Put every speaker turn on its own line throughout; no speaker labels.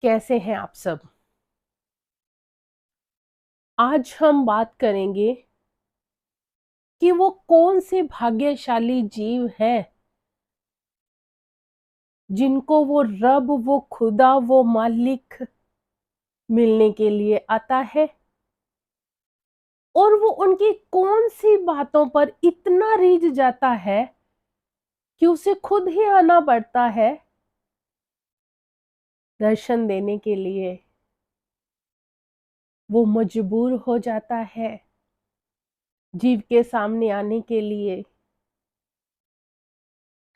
कैसे हैं आप सब। आज हम बात करेंगे कि वो कौन से भाग्यशाली जीव हैं जिनको वो रब, वो खुदा, वो मालिक मिलने के लिए आता है और वो उनकी कौन सी बातों पर इतना रीझ जाता है कि उसे खुद ही आना पड़ता है दर्शन देने के लिए। वो मजबूर हो जाता है जीव के सामने आने के लिए।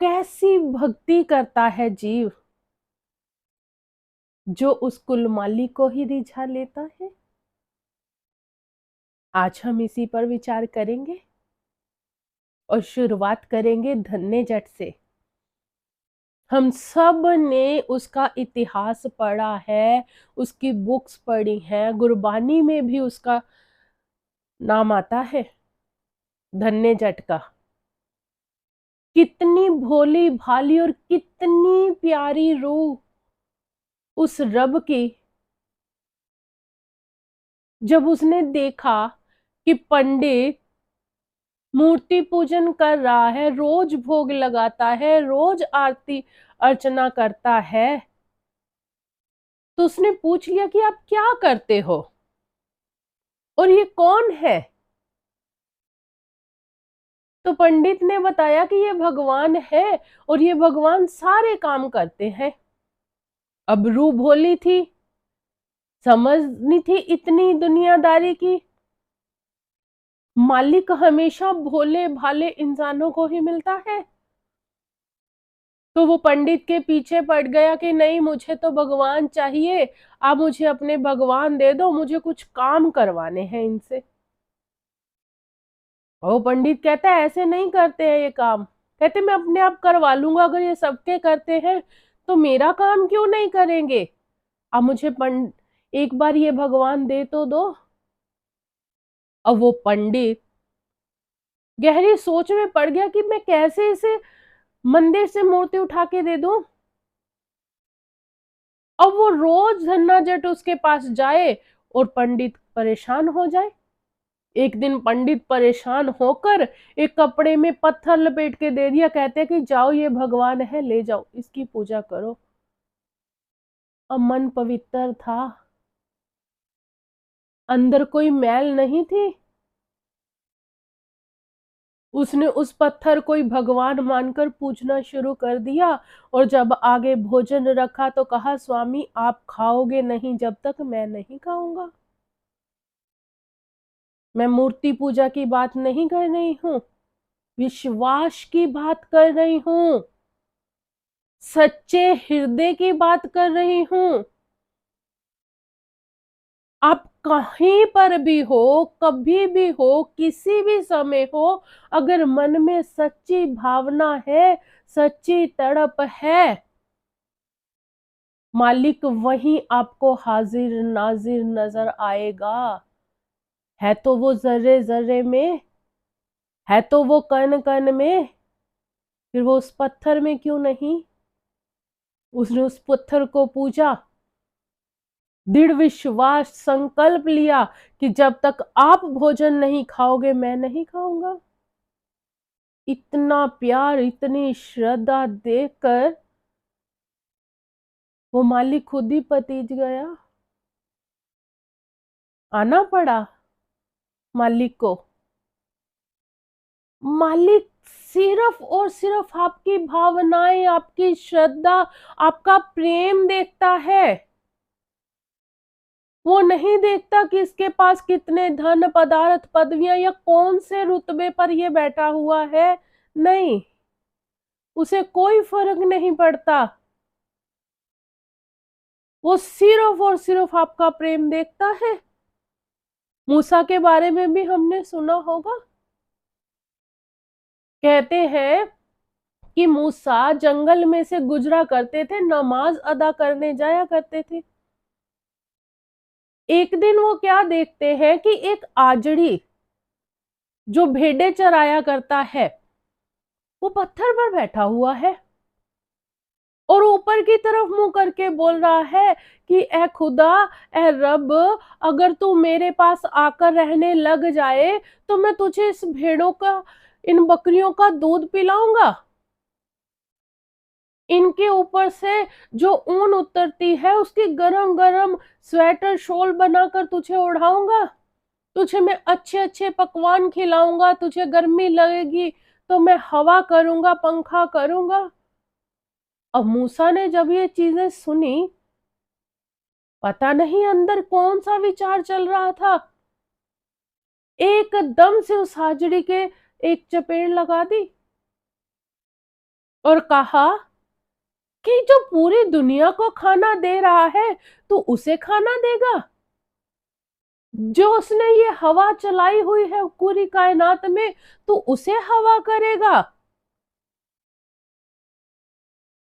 कैसी भक्ति करता है जीव जो उस कुल मालिक को ही रिझा लेता है। आज हम इसी पर विचार करेंगे और शुरुआत करेंगे धन्य जट से। हम सब ने उसका इतिहास पढ़ा है, उसकी बुक्स पढ़ी हैं, गुरबानी में भी उसका नाम आता है धन्य जट का। कितनी भोली भाली और कितनी प्यारी रूह उस रब की। जब उसने देखा कि पंडित मूर्ति पूजन कर रहा है, रोज भोग लगाता है, रोज आरती अर्चना करता है, तो उसने पूछ लिया कि आप क्या करते हो और ये कौन है। तो पंडित ने बताया कि ये भगवान है और ये भगवान सारे काम करते हैं। अब रूह भोली थी, समझ नहीं थी इतनी दुनियादारी की। मालिक हमेशा भोले भाले इंसानों को ही मिलता है। तो वो पंडित के पीछे पड़ गया कि नहीं, मुझे तो भगवान चाहिए, आप मुझे अपने भगवान दे दो, मुझे कुछ काम करवाने हैं इनसे। वो पंडित कहता है ऐसे नहीं करते हैं ये काम। कहते मैं अपने आप करवा लूंगा, अगर ये सबके करते हैं तो मेरा काम क्यों नहीं करेंगे। अब मुझे एक बार ये भगवान दे तो दो। अब वो पंडित गहरी सोच में पड़ गया कि मैं कैसे इसे मंदिर से मूर्ति उठा के दे दूं। अब वो रोज धन्ना जट उसके पास जाए और पंडित परेशान हो जाए। एक दिन पंडित परेशान होकर एक कपड़े में पत्थर लपेट के दे दिया, कहते कि जाओ ये भगवान है, ले जाओ इसकी पूजा करो। अब मन पवित्र था, अंदर कोई मैल नहीं थी। उसने उस पत्थर को ही भगवान मानकर पूजना शुरू कर दिया। और जब आगे भोजन रखा तो कहा स्वामी आप खाओगे नहीं जब तक मैं नहीं खाऊंगा। मैं मूर्ति पूजा की बात नहीं कर रही हूं, विश्वास की बात कर रही हूं, सच्चे हृदय की बात कर रही हूं। आप कहीं पर भी हो, कभी भी हो, किसी भी समय हो, अगर मन में सच्ची भावना है, सच्ची तड़प है, मालिक वहीं आपको हाजिर नाजिर नजर आएगा। है तो वो जर्रे जर्रे में, है तो वो कण कण में, फिर वो उस पत्थर में क्यों नहीं। उसने उस पत्थर को पूजा, दृढ़ विश्वास संकल्प लिया कि जब तक आप भोजन नहीं खाओगे मैं नहीं खाऊंगा। इतना प्यार, इतनी श्रद्धा देखकर वो मालिक खुद ही पतीज गया। आना पड़ा मालिक को। मालिक सिर्फ और सिर्फ आपकी भावनाएं, आपकी श्रद्धा, आपका प्रेम देखता है। वो नहीं देखता कि इसके पास कितने धन पदार्थ पदवियां या कौन से रुतबे पर ये बैठा हुआ है। नहीं, उसे कोई फर्क नहीं पड़ता। वो सिर्फ और सिर्फ आपका प्रेम देखता है। मूसा के बारे में भी हमने सुना होगा। कहते हैं कि मूसा जंगल में से गुजरा करते थे, नमाज अदा करने जाया करते थे। एक दिन वो क्या देखते हैं कि एक आजड़ी जो भेड़ें चराया करता है वो पत्थर पर बैठा हुआ है। और ऊपर की तरफ मुंह करके बोल रहा है कि ए खुदा, ए रब, अगर तू मेरे पास आकर रहने लग जाए तो मैं तुझे इस भेड़ों का, इन बकरियों का दूध पिलाऊंगा, इनके ऊपर से जो ऊन उतरती है उसकी गरम गरम स्वेटर शॉल बनाकर तुझे ओढ़ाऊंगा, तुझे मैं अच्छे अच्छे पकवान खिलाऊंगा, तुझे गर्मी लगेगी तो मैं हवा करूंगा, पंखा करूंगा। अब मूसा ने जब ये चीजें सुनी, पता नहीं अंदर कौन सा विचार चल रहा था, एकदम से उस हाजरी के एक चपेट लगा दी और कहा कि जो पूरी दुनिया को खाना दे रहा है तो उसे खाना देगा, जो उसने ये हवा चलाई हुई है पूरी कायनात में तो उसे हवा करेगा।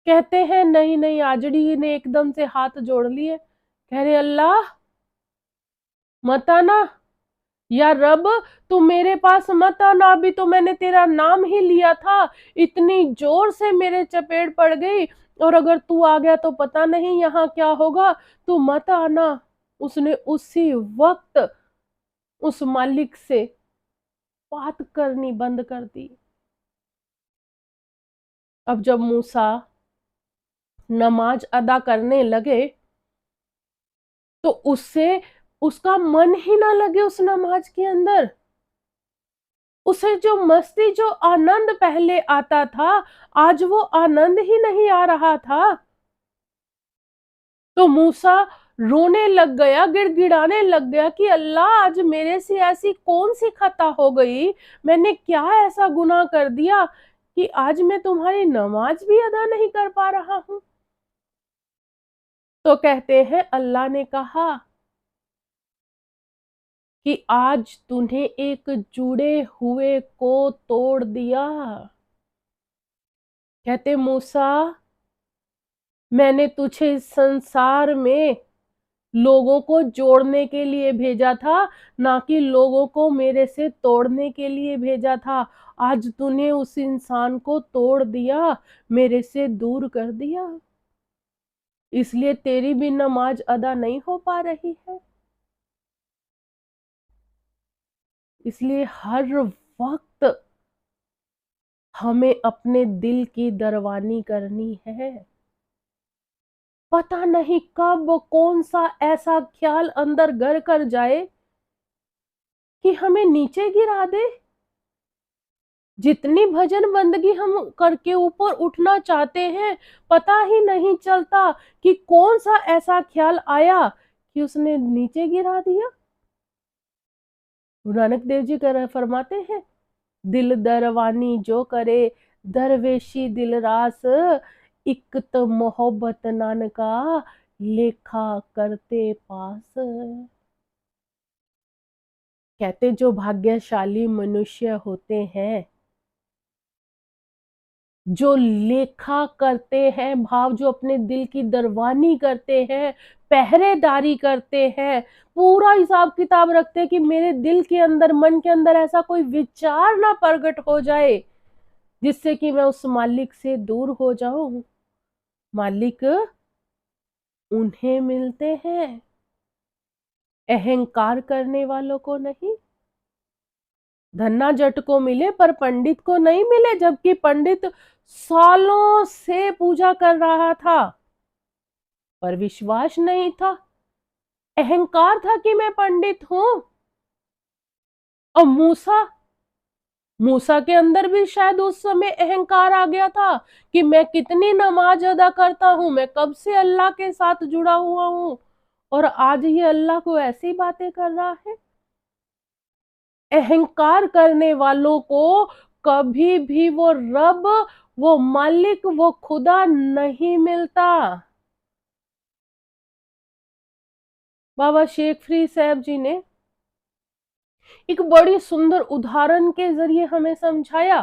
कहते हैं नहीं नहीं, आजड़ी ने एकदम से हाथ जोड़ लिए, कह रहे अल्लाह मत आना, या रब तू मेरे पास मत आना, अभी तो मैंने तेरा नाम ही लिया था, इतनी जोर से मेरे चपेट पड़ गई, और अगर तू आ गया तो पता नहीं यहाँ क्या होगा, तू मत आना। उसने उसी वक्त उस मालिक से बात करनी बंद कर दी। अब जब मूसा नमाज अदा करने लगे तो उससे उसका मन ही ना लगे उस नमाज के अंदर, उसे जो मस्ती, जो आनंद पहले आता था, आज वो आनंद ही नहीं आ रहा था। तो मूसा रोने लग गया, गिड़गिड़ाने लग गया कि अल्लाह आज मेरे से ऐसी कौन सी खता हो गई, मैंने क्या ऐसा गुनाह कर दिया कि आज मैं तुम्हारी नमाज भी अदा नहीं कर पा रहा हूं। तो कहते हैं अल्लाह ने कहा कि आज तूने एक जुड़े हुए को तोड़ दिया। कहते मूसा, मैंने तुझे इस संसार में लोगों को जोड़ने के लिए भेजा था, ना कि लोगों को मेरे से तोड़ने के लिए भेजा था। आज तूने उस इंसान को तोड़ दिया, मेरे से दूर कर दिया, इसलिए तेरी भी नमाज अदा नहीं हो पा रही है। इसलिए हर वक्त हमें अपने दिल की दरवानी करनी है। पता नहीं कब कौन सा ऐसा ख्याल अंदर घर कर जाए कि हमें नीचे गिरा दे। जितनी भजन बंदगी हम करके ऊपर उठना चाहते हैं, पता ही नहीं चलता कि कौन सा ऐसा ख्याल आया कि उसने नीचे गिरा दिया। गुरु नानक देव जी कर फरमाते हैं, दिल दरवानी जो करे दरवेशी दिल रास, इकत मोहब्बत नानका लेखा करते पास। कहते जो भाग्यशाली मनुष्य होते हैं, जो लेखा करते हैं भाव, जो अपने दिल की दरवानी करते हैं, पहरेदारी करते हैं, पूरा हिसाब किताब रखते हैं कि मेरे दिल के अंदर, मन के अंदर ऐसा कोई विचार ना प्रकट हो जाए जिससे कि मैं उस मालिक से दूर हो जाऊं। मालिक उन्हें मिलते हैं, अहंकार करने वालों को नहीं। धन्ना जट को मिले पर पंडित को नहीं मिले, जबकि पंडित सालों से पूजा कर रहा था पर विश्वास नहीं था, अहंकार था कि मैं पंडित हूं। और मूसा मूसा के अंदर भी शायद उस समय अहंकार आ गया था कि मैं कितनी नमाज अदा करता हूं, मैं कब से अल्लाह के साथ जुड़ा हुआ हूं, और आज ये अल्लाह को ऐसी बातें कर रहा है। अहंकार करने वालों को कभी भी वो रब, वो मालिक, वो खुदा नहीं मिलता। बाबा शेख फरीद साहब जी ने एक बड़ी सुंदर उदाहरण के जरिए हमें समझाया।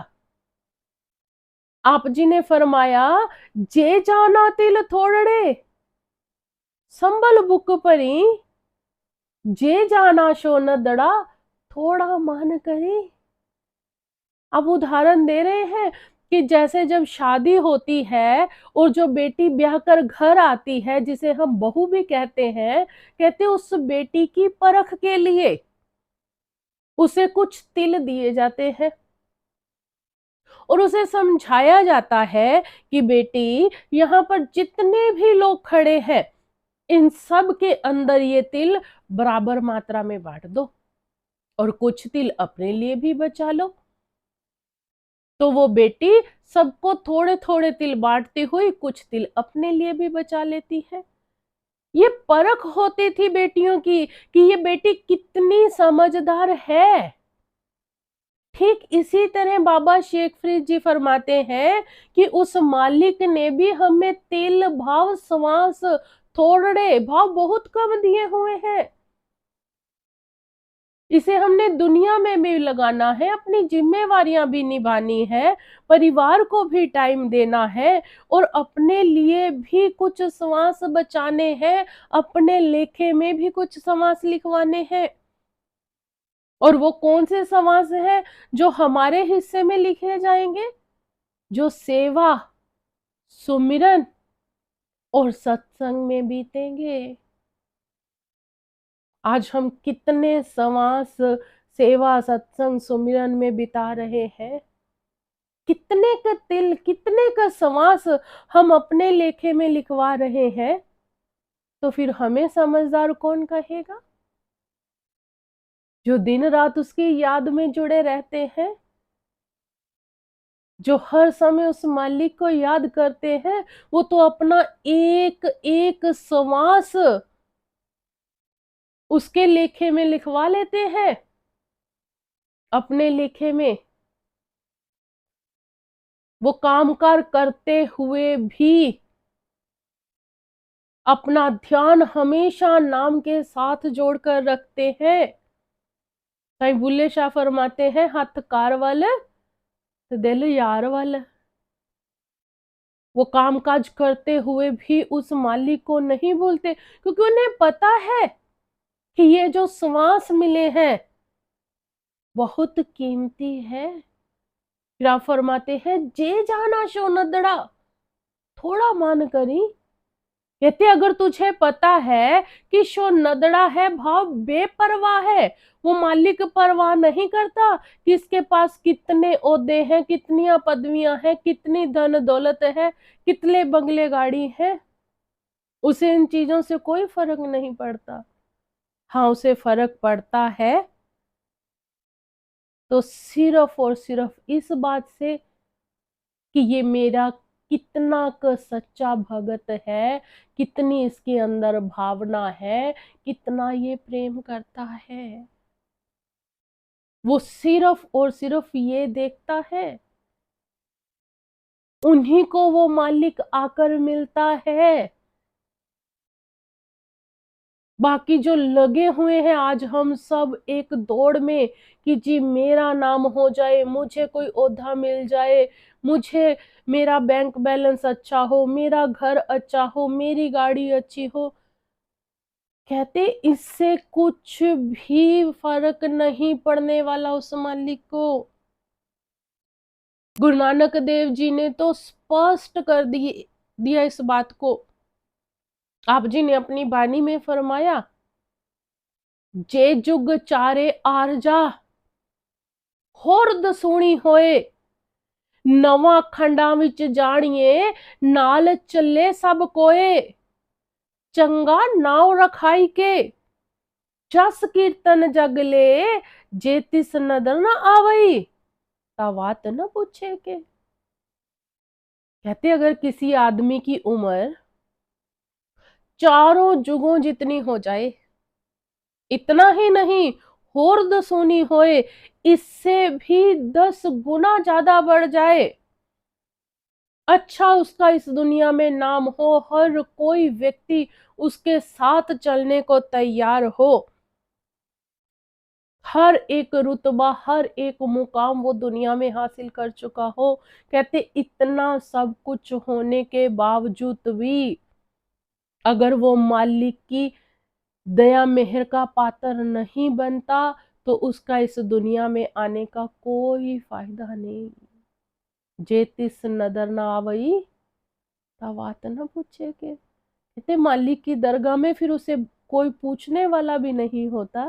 आप जी ने फरमाया, जे जाना तिल थोड़े संबल बुक परी, जे जाना शो न दड़ा थोड़ा मान करे। अब उदाहरण दे रहे हैं कि जैसे जब शादी होती है और जो बेटी ब्याह कर घर आती है, जिसे हम बहू भी कहते हैं, कहते उस बेटी की परख के लिए उसे कुछ तिल दिए जाते हैं और उसे समझाया जाता है कि बेटी, यहाँ पर जितने भी लोग खड़े हैं, इन सब के अंदर ये तिल बराबर मात्रा में बांट दो और कुछ तिल अपने लिए भी बचा लो। तो वो बेटी सबको थोड़े थोड़े तिल बांटती हुई कुछ तिल अपने लिए भी बचा लेती है। ये परख होती थी बेटियों की कि ये बेटी कितनी समझदार है। ठीक इसी तरह बाबा शेख फरीद जी फरमाते हैं कि उस मालिक ने भी हमें तिल भाव श्वास थोड़े भाव बहुत कम दिए हुए हैं। इसे हमने दुनिया में भी लगाना है, अपनी जिम्मेवारियां भी निभानी है, परिवार को भी टाइम देना है और अपने लिए भी कुछ श्वास बचाने हैं, अपने लेखे में भी कुछ श्वास लिखवाने हैं। और वो कौन से श्वास हैं जो हमारे हिस्से में लिखे जाएंगे? जो सेवा, सुमिरन और सत्संग में बीतेंगे। आज हम कितने श्वास सेवा, सत्संग, सुमिरन में बिता रहे हैं? कितने का तिल, कितने का श्वास हम अपने लेखे में लिखवा रहे हैं? तो फिर हमें समझदार कौन कहेगा? जो दिन रात उसकी याद में जुड़े रहते हैं, जो हर समय उस मालिक को याद करते हैं, वो तो अपना एक एक श्वास उसके लेखे में लिखवा लेते हैं। अपने लेखे में वो कामकार करते हुए भी अपना ध्यान हमेशा नाम के साथ जोड़कर रखते हैं। साईं बुल्ले शाह फरमाते हैं, हथ कार वाल तो दिल यार वाल। वो कामकाज करते हुए भी उस मालिक को नहीं भूलते, क्योंकि उन्हें पता है कि ये जो श्वास मिले हैं बहुत कीमती है। फिर आप फरमाते हैं, जे जाना शो नदड़ा थोड़ा मान करी। कहते अगर तुझे पता है कि शो नदड़ा है, भाव बेपरवाह है, वो मालिक परवाह नहीं करता कि इसके पास कितने ओहदे हैं, कितनी पदवियां हैं, कितनी धन दौलत है, कितने बंगले गाड़ी हैं, उसे इन चीजों से कोई फर्क नहीं पड़ता। हाँ, उसे फर्क पड़ता है तो सिर्फ और सिर्फ इस बात से कि ये मेरा कितना का सच्चा भगत है, कितनी इसके अंदर भावना है, कितना ये प्रेम करता है। वो सिर्फ और सिर्फ ये देखता है। उन्हीं को वो मालिक आकर मिलता है। बाकी जो लगे हुए हैं आज हम सब एक दौड़ में कि जी मेरा नाम हो जाए, मुझे कोई ओहदा मिल जाए, मुझे मेरा बैंक बैलेंस अच्छा हो, मेरा घर अच्छा हो, मेरी गाड़ी अच्छी हो, कहते इससे कुछ भी फर्क नहीं पड़ने वाला उस मालिक को। गुरु नानक देव जी ने तो स्पष्ट कर दिया इस बात को। आप जी ने अपनी बानी में फरमाया, जे जुग चारे आरजा होर दसूणी होए, नवा खंडा विच जानिए नाल चले सब कोए, चंगा नाव रखाई के जस कीर्तन जग ले, जे तिस नदर न आवई ता बात न पूछे के। कहते अगर किसी आदमी की उम्र चारों जुगों जितनी हो जाए, इतना ही नहीं होर दसूनी होए, इससे भी 10 गुना ज्यादा बढ़ जाए, अच्छा उसका इस दुनिया में नाम हो, हर कोई व्यक्ति उसके साथ चलने को तैयार हो, हर एक रुतबा, हर एक मुकाम वो दुनिया में हासिल कर चुका हो, कहते इतना सब कुछ होने के बावजूद भी अगर वो मालिक की दया मेहर का पात्र नहीं बनता तो उसका इस दुनिया में आने का कोई फायदा नहीं। जे तिस नदर ना आवई तवात न पूछे के। कहते मालिक की दरगाह में फिर उसे कोई पूछने वाला भी नहीं होता,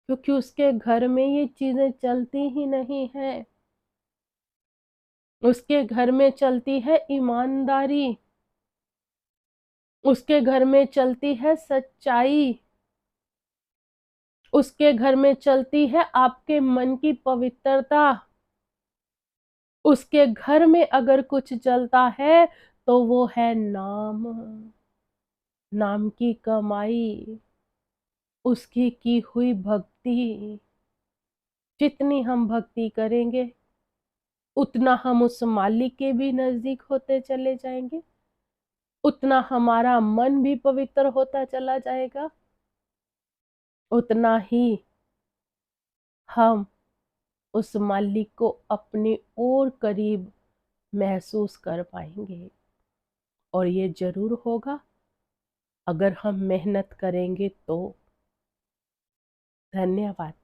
क्योंकि उसके घर में ये चीजें चलती ही नहीं है। उसके घर में चलती है ईमानदारी, उसके घर में चलती है सच्चाई, उसके घर में चलती है आपके मन की पवित्रता। उसके घर में अगर कुछ चलता है तो वो है नाम, नाम की कमाई, उसकी की हुई भक्ति। जितनी हम भक्ति करेंगे उतना हम उस मालिक के भी नजदीक होते चले जाएंगे, उतना हमारा मन भी पवित्र होता चला जाएगा, उतना ही हम उस मालिक को अपने और करीब महसूस कर पाएंगे। और ये जरूर होगा अगर हम मेहनत करेंगे तो। धन्यवाद।